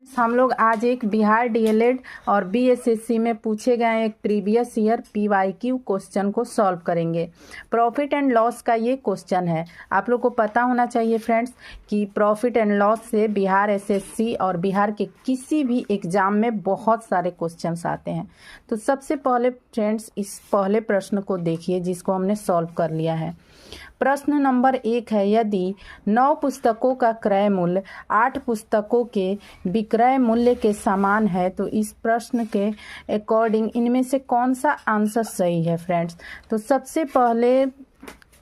हम लोग आज एक बिहार डीएलएड और बीएसएससी में पूछे गए एक प्रीवियस ईयर पीवाईक्यू क्वेश्चन को सॉल्व करेंगे। प्रॉफिट एंड लॉस का ये क्वेश्चन है। आप लोग को पता होना चाहिए फ्रेंड्स कि प्रॉफिट एंड लॉस से बिहार एसएससी और बिहार के किसी भी एग्जाम में बहुत सारे क्वेश्चंस आते हैं। तो सबसे पहले फ्रेंड्स इस पहले प्रश्न को देखिए जिसको हमने सॉल्व कर लिया है। प्रश्न नंबर 1 है, यदि 9 पुस्तकों का क्रय मूल्य 8 पुस्तकों के विक्रय मूल्य के समान है तो इस प्रश्न के अकॉर्डिंग इनमें से कौन सा आंसर सही है फ्रेंड्स। तो सबसे पहले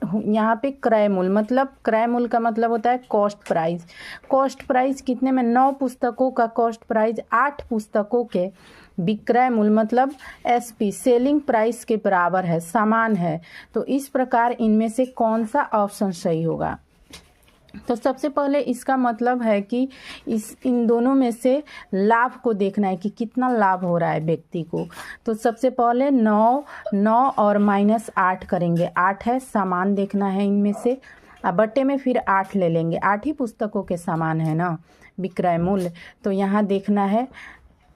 यहाँ पे क्रय मूल्य मतलब क्रय मूल्य का मतलब होता है कॉस्ट प्राइस। कॉस्ट प्राइस कितने में 9 पुस्तकों का कॉस्ट प्राइस 8 पुस्तकों के विक्रय मूल्य मतलब एसपी सेलिंग प्राइस के बराबर है, समान है। तो इस प्रकार इनमें से कौन सा ऑप्शन सही होगा। तो सबसे पहले इसका मतलब है कि इन दोनों में से लाभ को देखना है कि कितना लाभ हो रहा है व्यक्ति को। तो सबसे पहले 9 और -8 करेंगे। 8 है, समान देखना है इनमें से। अब बट्टे में फिर 8 ले लेंगे। 8 ही पुस्तकों के समान है ना विक्रय मूल्य। तो यहाँ देखना है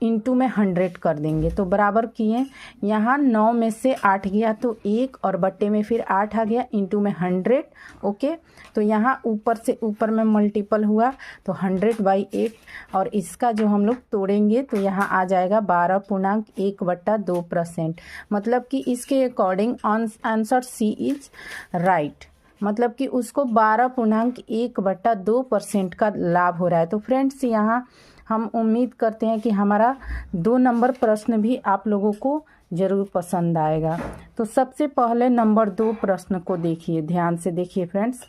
इंटू में 100 कर देंगे। तो बराबर किए, यहाँ 9 में से 8 गया तो 1 और बट्टे में फिर 8 आ गया इंटू में 100। ओके, तो यहाँ ऊपर से ऊपर में मल्टीपल हुआ तो 100/8 और इसका जो हम लोग तोड़ेंगे तो यहाँ आ जाएगा 12.1/2%। मतलब कि इसके according answer C is right. मतलब कि उसको 12.1/2% का लाभ हो रहा है। तो फ्रेंड्स यहाँ हम उम्मीद करते हैं कि हमारा 2 नंबर प्रश्न भी आप लोगों को ज़रूर पसंद आएगा। तो सबसे पहले नंबर 2 प्रश्न को देखिए, ध्यान से देखिए फ्रेंड्स।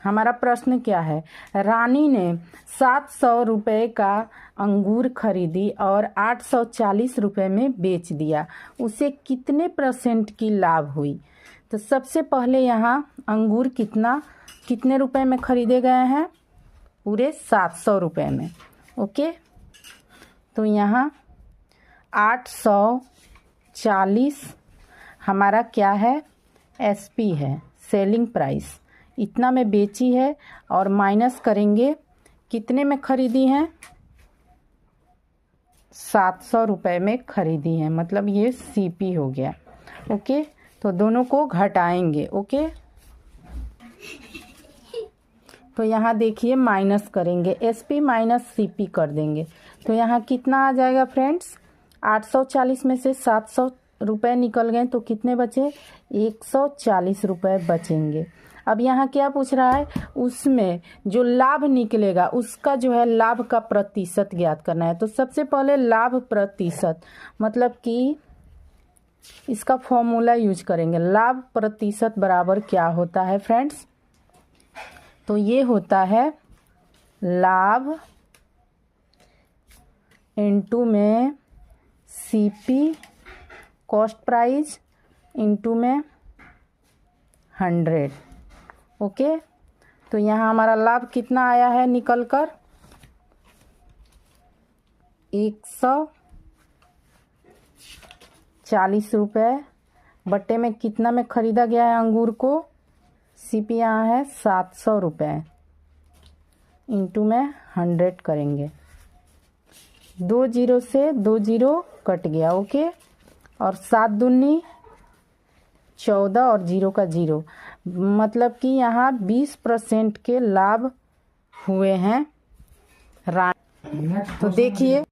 हमारा प्रश्न क्या है, रानी ने 700 रुपये का अंगूर खरीदी और 840 रुपये में बेच दिया, उसे कितने % की लाभ हुई। तो सबसे पहले यहाँ अंगूर कितने रुपए में खरीदे गए हैं, पूरे 700 रुपये में। ओके, तो यहाँ 840 हमारा क्या है, एसपी है, सेलिंग प्राइस, इतना में बेची है और माइनस करेंगे कितने में खरीदी हैं, 700 रुपये में खरीदी है, मतलब ये सीपी हो गया। ओके, तो दोनों को घटाएंगे। ओके, तो यहाँ देखिए माइनस करेंगे, एसपी माइनस सीपी कर देंगे। तो यहाँ कितना आ जाएगा फ्रेंड्स, 840 में से 700 रुपये निकल गए तो कितने बचे, 140 रुपये बचेंगे। अब यहाँ क्या पूछ रहा है, उसमें जो लाभ निकलेगा उसका जो है लाभ का प्रतिशत ज्ञात करना है। तो सबसे पहले लाभ प्रतिशत मतलब कि इसका फॉर्मूला यूज करेंगे। लाभ प्रतिशत बराबर क्या होता है फ्रेंड्स, तो ये होता है लाभ इंटू में सीपी कॉस्ट प्राइस इंटू में 100। ओके, तो यहाँ हमारा लाभ कितना आया है निकल कर 140 रुपये। बट्टे में कितना में खरीदा गया है अंगूर को, सीपी यहाँ है 700 रुपये इंटू में 100 करेंगे। 2 जीरो से 2 जीरो कट गया। ओके, और 7 दूनी 14 और 0 का 0, मतलब कि यहाँ 20% के लाभ हुए हैं। तो देखिए